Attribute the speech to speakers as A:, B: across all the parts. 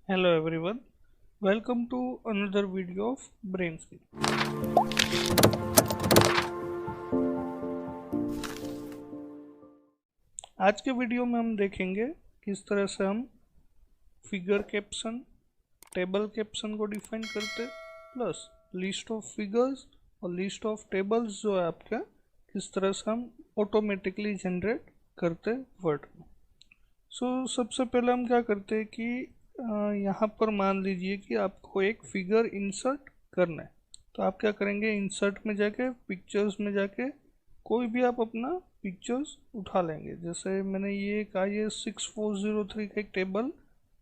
A: Hello everyone, welcome to another video of Brain Skill. आज के video में हम देखेंगे किस तरह से हम फिगर कैप्शन, टेबल कैप्शन को डिफाइन करते, प्लस लिस्ट ऑफ फिगर्स और लिस्ट ऑफ टेबल्स जो है आपका किस तरह से हम ऑटोमेटिकली जनरेट करते वर्ड में। सबसे पहले हम क्या करते हैं कि यहाँ पर मान लीजिए कि आपको एक फिगर इंसर्ट करना है, तो आप क्या करेंगे, इंसर्ट में जाके पिक्चर्स में जाके कोई भी आप अपना पिक्चर्स उठा लेंगे। जैसे मैंने ये कहा, ये 6403 का एक टेबल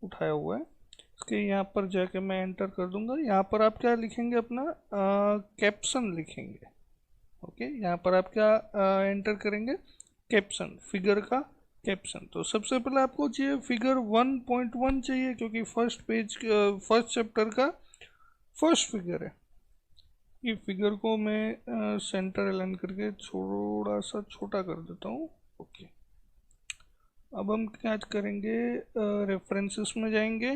A: उठाया हुआ है, इसके यहाँ पर जाके मैं एंटर कर दूंगा। यहाँ पर आप क्या लिखेंगे, अपना कैप्शन लिखेंगे। ओके, यहाँ पर आप क्या एंटर करेंगे, कैप्शन, फिगर का कैप्शन। तो सबसे पहले आपको चाहिए फिगर 1.1 चाहिए, क्योंकि फर्स्ट पेज फर्स्ट चैप्टर का फर्स्ट फिगर है। ये फिगर को मैं सेंटर अलाइन करके थोड़ा सा छोटा कर देता हूँ। ओके, अब हम क्या करेंगे, रेफरेंसेस में जाएंगे,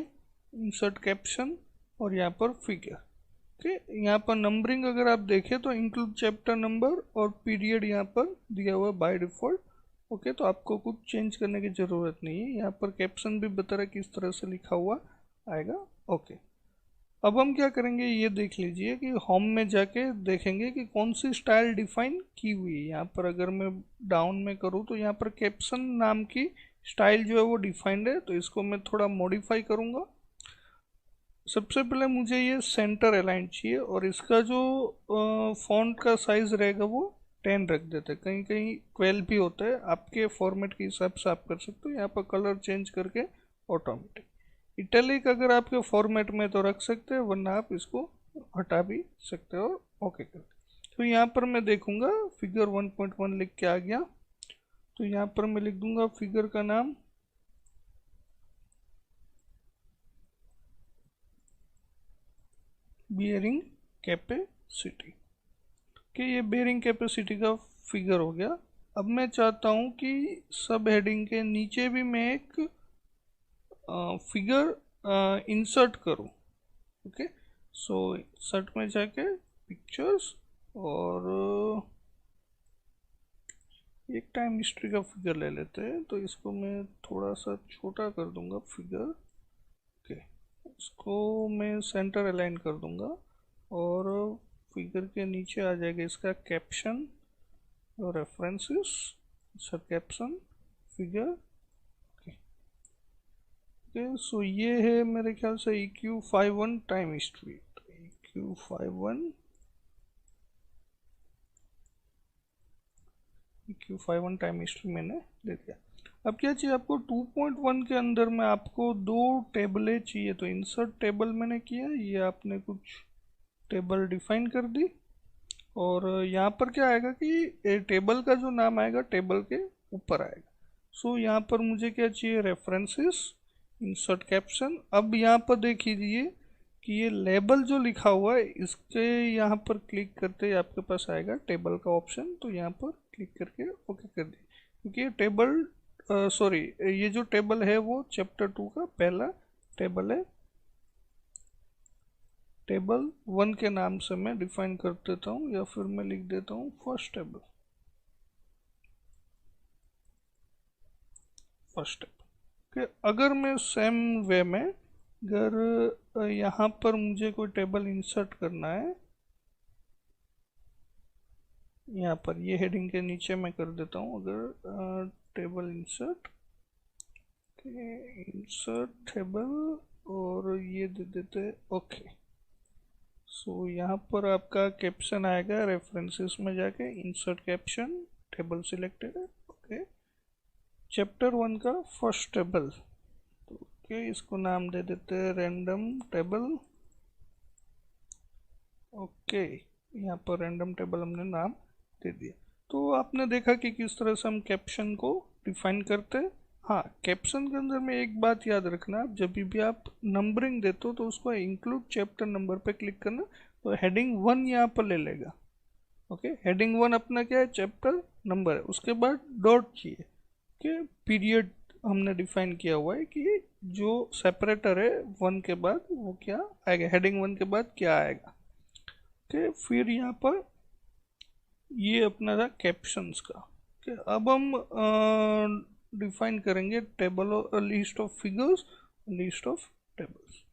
A: इंसर्ट कैप्शन और यहाँ पर फिगर। ओके, यहाँ पर नंबरिंग अगर आप देखें तो इंक्लूड चैप्टर नंबर और पीरियड यहाँ पर दिया हुआ है बाय डिफॉल्ट। ओके, तो आपको कुछ चेंज करने की ज़रूरत नहीं है। यहाँ पर कैप्शन भी बता रहा है किस तरह से लिखा हुआ आएगा। ओके, अब हम क्या करेंगे, ये देख लीजिए कि होम में जाके देखेंगे कि कौन सी स्टाइल डिफाइन की हुई है। यहाँ पर अगर मैं डाउन में करूँ तो यहाँ पर कैप्शन नाम की स्टाइल जो है वो डिफाइंड है, तो इसको मैं थोड़ा मॉडिफाई करूँगा। सबसे पहले मुझे ये सेंटर अलाइन चाहिए और इसका जो फॉन्ट का साइज रहेगा वो 10 रख देते हैं, कहीं कहीं 12 भी होता है, आपके फॉर्मेट के हिसाब से आप कर सकते हो। यहाँ पर कलर चेंज करके ऑटोमेटिक इटैलिक अगर आपके फॉर्मेट में तो रख सकते हैं, वरना आप इसको हटा भी सकते हो और ओके कर दे। तो यहाँ पर मैं देखूंगा फिगर 1.1 लिख के आ गया, तो यहाँ पर मैं लिख दूंगा फिगर का नाम बियरिंग कैपेसिटी। कि ये बेयरिंग कैपेसिटी का फिगर हो गया। अब मैं चाहता हूँ कि सब हेडिंग के नीचे भी मैं एक फिगर इंसर्ट करूँ। ओके, सो इंसर्ट में जाके पिक्चर्स और एक टाइम हिस्ट्री का फिगर ले लेते हैं, तो इसको मैं थोड़ा सा छोटा कर दूंगा फिगर। ओके, इसको मैं सेंटर अलाइन कर दूंगा और फिगर के नीचे आ जाएगा इसका कैप्शन और रेफरेंसेस, सब कैप्शन, फिगर। ओके, सो ये है मेरे ख्याल से EQ51 टाइम हिस्ट्री। तो EQ51 टाइम हिस्ट्री मैंने ले दिया। अब क्या चाहिए आपको, 2.1 के अंदर में आपको दो टेबलें चाहिए। तो इंसर्ट टेबल मैंने किया, ये आपने कुछ टेबल डिफाइन कर दी और यहाँ पर क्या आएगा कि टेबल का जो नाम आएगा टेबल के ऊपर आएगा। यहाँ पर मुझे क्या चाहिए, रेफरेंसेस, इंसर्ट कैप्शन। अब यहाँ पर देख लीजिए कि ये लेबल जो लिखा हुआ है, इसके यहाँ पर क्लिक करते ही आपके पास आएगा टेबल का ऑप्शन। तो यहाँ पर क्लिक करके ओके कर दिए, क्योंकि ये टेबल सॉरी ये जो टेबल है वो चैप्टर 2 का पहला टेबल है। टेबल 1 के नाम से मैं डिफाइन कर देता हूँ, या फिर मैं लिख देता हूँ फर्स्ट टेबल। फर्स्ट टेबल कि अगर मैं सेम वे में अगर यहाँ पर मुझे कोई टेबल इंसर्ट करना है, यहाँ पर ये हेडिंग के नीचे मैं कर देता हूँ, अगर टेबल इंसर्ट, इंसर्ट टेबल और ये दे देते ओके। यहाँ पर आपका कैप्शन आएगा, रेफरेंसेस में जाके इंसर्ट कैप्शन, टेबल सिलेक्टेड है। ओके, चैप्टर 1 का फर्स्ट टेबल, तो ओके इसको नाम दे देते हैं रैंडम टेबल। ओके, यहाँ पर रैंडम टेबल हमने नाम दे दिया। तो आपने देखा कि किस तरह से हम कैप्शन को डिफाइन करते हैं। हाँ, कैप्शन के अंदर में एक बात याद रखना, जब भी आप नंबरिंग देते हो तो उसको इंक्लूड चैप्टर नंबर पे क्लिक करना, तो हेडिंग 1 यहाँ पर ले लेगा। ओके, हेडिंग 1 अपना क्या है, चैप्टर नंबर है, उसके बाद डॉट चाहिए कि पीरियड हमने डिफाइन किया हुआ है कि जो सेपरेटर है वन के बाद वो क्या आएगा, हेडिंग वन के बाद क्या आएगा। ओके, फिर यहाँ पर ये अपना था कैप्शंस का। ओके, अब हम डिफाइन करेंगे table list of figures, list of tables.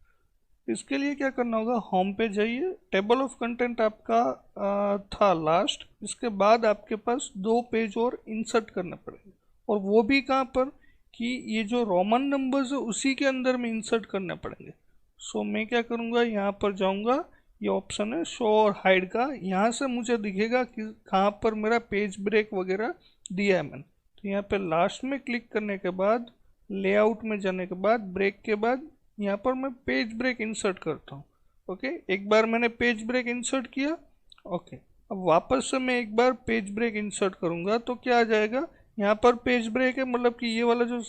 A: इसके लिए क्या करना होगा, होम पे जाइए, टेबल ऑफ कंटेंट आपका था लास्ट, इसके बाद आपके पास 2 पेज और इंसर्ट करने पड़ेंगे, और वो भी कहाँ पर कि ये जो रोमन नंबर्स है उसी के अंदर में इंसर्ट करने पड़ेंगे। सो मैं क्या करूँगा, यहाँ पर जाऊँगा, ये ऑप्शन है शो और हाइड का, यहाँ से मुझे दिखेगा कि कहाँ पर मेरा पेज ब्रेक वगैरह दिया है मैंने। तो यहाँ पे लास्ट में क्लिक करने के बाद, लेआउट में जाने के बाद, ब्रेक के बाद यहाँ पर मैं पेज ब्रेक इंसर्ट करता हूँ। ओके, एक बार मैंने पेज ब्रेक इंसर्ट किया। ओके, अब वापस से मैं एक बार पेज ब्रेक इंसर्ट करूँगा तो क्या आ जाएगा, यहाँ पर पेज ब्रेक है, मतलब कि ये वाला जो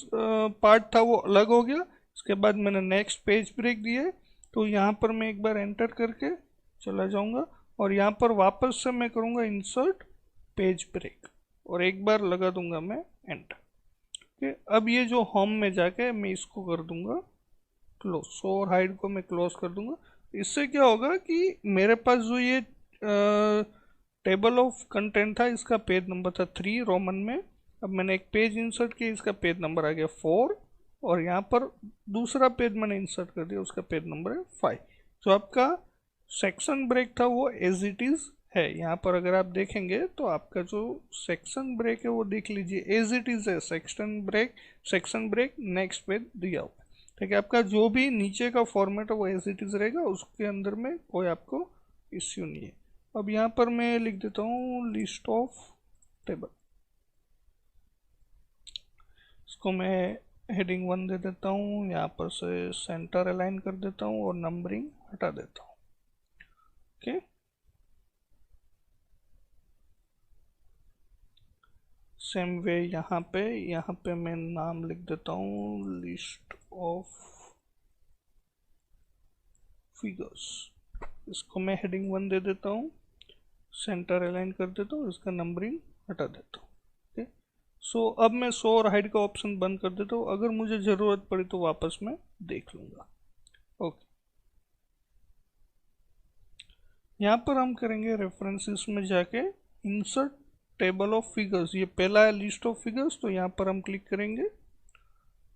A: पार्ट था वो अलग हो गया। इसके बाद मैंने नेक्स्ट पेज ब्रेक दिए, तो यहाँ पर मैं एक बार एंटर करके चला जाऊँगा, और यहाँ पर वापस से मैं करूँगा इंसर्ट पेज ब्रेक, और एक बार लगा दूंगा मैं एंटर। ओके, अब ये जो होम में जाके मैं इसको कर दूंगा क्लोज, शो और हाइड को मैं क्लोज कर दूंगा। इससे क्या होगा कि मेरे पास जो ये टेबल ऑफ कंटेंट था, इसका पेज नंबर था 3 रोमन में, अब मैंने एक पेज इंसर्ट किया, इसका पेज नंबर आ गया 4, और यहाँ पर दूसरा पेज मैंने इंसर्ट कर दिया, उसका पेज नंबर है 5। जो आपका सेक्शन ब्रेक था वो एज इट इज़ है। यहाँ पर अगर आप देखेंगे तो आपका जो सेक्शन ब्रेक है वो देख लीजिए, एज इट इज़ है, सेक्शन ब्रेक नेक्स्ट पेज दिया हुआ है। ठीक है, आपका जो भी नीचे का फॉर्मेट है वो एज इट इज़ रहेगा, उसके अंदर में कोई आपको इश्यू नहीं है। अब यहाँ पर मैं लिख देता हूँ लिस्ट ऑफ टेबल, इसको मैं हेडिंग 1 दे देता हूँ, यहाँ पर से सेंटर अलाइन कर देता हूँ और नंबरिंग हटा देता हूँ। ओके, सेम वे यहाँ पे मैं नाम लिख देता हूँ लिस्ट ऑफ फिगर्स, इसको मैं हेडिंग 1 दे देता हूँ, सेंटर अलाइन कर देता हूँ, इसका नंबरिंग हटा देता हूँ। ओके, सो अब मैं शो और हाइड का ऑप्शन बंद कर देता हूँ, अगर मुझे ज़रूरत पड़ी तो वापस मैं देख लूँगा। ओके, यहाँ पर हम करेंगे रेफरेंसेस में जाके इंसर्ट टेबल ऑफ फिगर्स, ये पहला है लिस्ट ऑफ फिगर्स, तो यहाँ पर हम क्लिक करेंगे,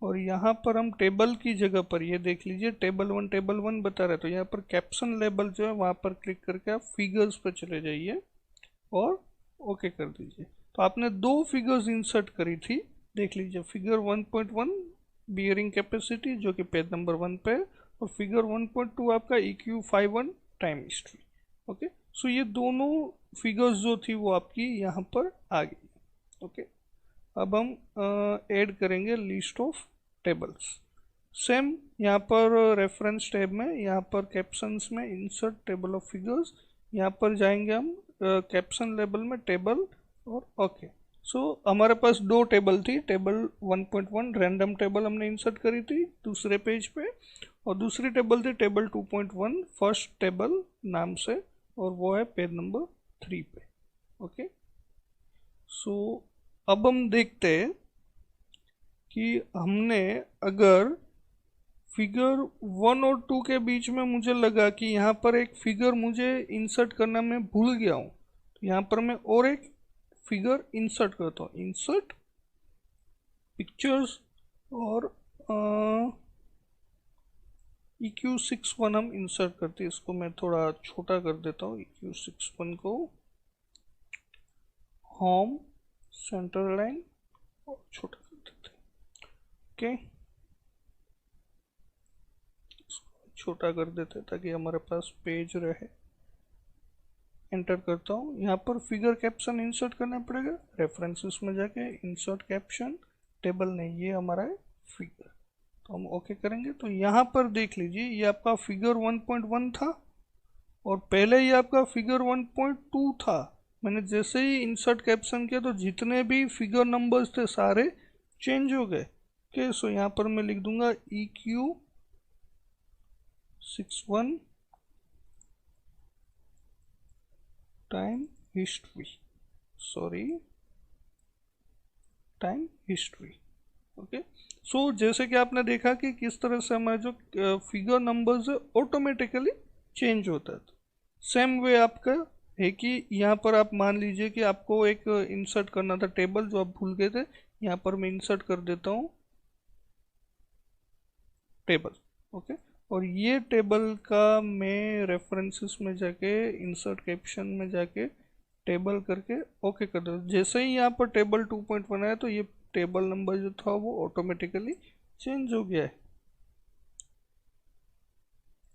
A: और यहाँ पर हम टेबल की जगह पर ये देख लीजिए टेबल वन बता रहा है, तो यहाँ पर कैप्शन लेबल जो है वहाँ पर क्लिक करके आप फिगर्स पर चले जाइए और ओके कर दीजिए। तो आपने 2 फिगर्स इंसर्ट करी थी, देख लीजिए फिगर 1.1 बियरिंग कैपेसिटी जो कि पेज नंबर 1 पे है, और फिगर 1.2 आपका EQ51 टाइम हिस्ट्री। ओके, सो ये दोनों फिगर्स जो थी वो आपकी यहाँ पर आ गई। ओके, अब हम ऐड करेंगे लिस्ट ऑफ टेबल्स। सेम यहाँ पर रेफरेंस टैब में, यहाँ पर कैप्शंस में इंसर्ट टेबल ऑफ फिगर्स, यहाँ पर जाएंगे हम कैप्शन लेबल में टेबल, और ओके। सो हमारे पास 2 टेबल थी, टेबल 1.1 रैंडम टेबल हमने इंसर्ट करी थी दूसरे पेज पे, और दूसरी टेबल थी टेबल 2.1 फर्स्ट टेबल नाम से, और वो है पेज नंबर 3 पे। ओके, सो अब हम देखते हैं कि हमने अगर फिगर 1 और 2 के बीच में मुझे लगा कि यहाँ पर एक फिगर मुझे इंसर्ट करना मैं भूल गया हूँ, तो यहाँ पर मैं और एक फिगर इंसर्ट करता हूँ, इंसर्ट पिक्चर्स, और EQ61 हम इंसर्ट करते हैं, इसको मैं थोड़ा छोटा कर देता हूँ, EQ61 को होम सेंटर लाइन और छोटा कर देते हैं। ओके, छोटा कर देते हैं ताकि हमारे पास पेज रहे। एंटर करता हूँ, यहाँ पर फिगर कैप्शन इंसर्ट करना पड़ेगा, रेफरेंसेस में जाके इंसर्ट कैप्शन, टेबल नहीं ये हमारा है फिगर, तो हम ओके करेंगे। तो यहाँ पर देख लीजिए ये आपका फिगर 1.1 था, और पहले ये आपका फिगर 1.2 था। मैंने जैसे ही इंसर्ट कैप्शन किया तो जितने भी फिगर नंबर्स थे सारे चेंज हो गए। ओके, सो यहाँ पर मैं लिख दूंगा EQ61 time history, sorry time history. Okay. So जैसे कि आपने देखा कि किस तरह से हमारे जो फिगर नंबर्स है ऑटोमेटिकली चेंज होता है। सेम वे आपका है कि यहाँ पर आप मान लीजिए कि आपको एक इंसर्ट करना था टेबल जो आप भूल गए थे, यहाँ पर मैं इंसर्ट कर देता हूँ टेबल। ओके। और ये टेबल का मैं रेफरेंसेस में जाके इंसर्ट कैप्शन में जाके टेबल करके ओके कर देता हूँ। जैसे ही यहाँ पर टेबल 2.1 आया तो ये टेबल नंबर जो था वो ऑटोमेटिकली चेंज हो गया है।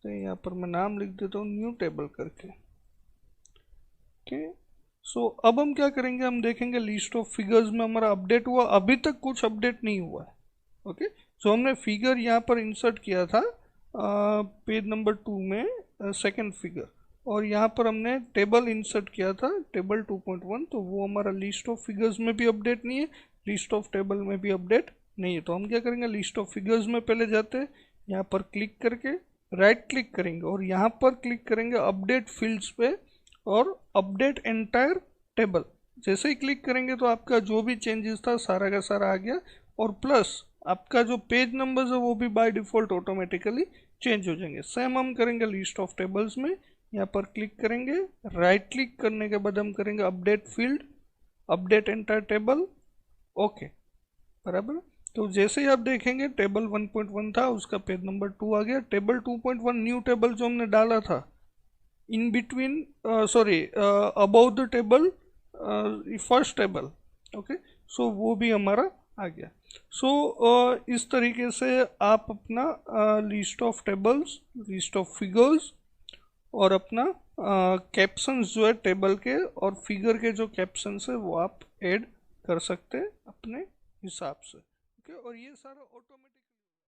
A: तो यहाँ पर मैं नाम लिख देता हूँ न्यू टेबल करके। ओके। सो अब हम क्या करेंगे, हम देखेंगे लिस्ट ऑफ फिगर्स में हमारा अपडेट हुआ, अभी तक कुछ अपडेट नहीं हुआ है। ओके। सो हमने फिगर यहाँ पर इंसर्ट किया था पेज नंबर 2 में सेकंड फिगर, और यहाँ पर हमने टेबल इंसर्ट किया था टेबल 2.1, तो वो हमारा लिस्ट ऑफ फिगर्स में भी अपडेट नहीं है, लिस्ट ऑफ टेबल में भी अपडेट नहीं है। तो हम क्या करेंगे, लिस्ट ऑफ फिगर्स में पहले जाते हैं, यहाँ पर क्लिक करके राइट क्लिक करेंगे और यहाँ पर क्लिक करेंगे अपडेट फील्ड्स पे और अपडेट एंटायर टेबल। जैसे ही क्लिक करेंगे तो आपका जो भी चेंजेस था सारा का सारा आ गया, और प्लस आपका जो पेज नंबर्स है वो भी बाय डिफ़ॉल्ट ऑटोमेटिकली चेंज हो जाएंगे। सेम हम करेंगे लिस्ट ऑफ टेबल्स में, यहाँ पर क्लिक करेंगे, राइट क्लिक करने के बाद हम करेंगे update field, update entire table, okay बराबर। तो जैसे ही आप देखेंगे टेबल 1.1 था उसका पेज नंबर 2 आ गया। टेबल 2.1 न्यू टेबल जो हमने डाला था in between sorry about the table first table, okay, so वो भी हमारा आ गया। सो इस तरीके से आप अपना list of tables, list of figures और अपना कैप्शंस जो है टेबल के और फिगर के जो कैप्शंस है वो आप ऐड कर सकते हैं अपने हिसाब से। ओके। और ये सारा ऑटोमेटिक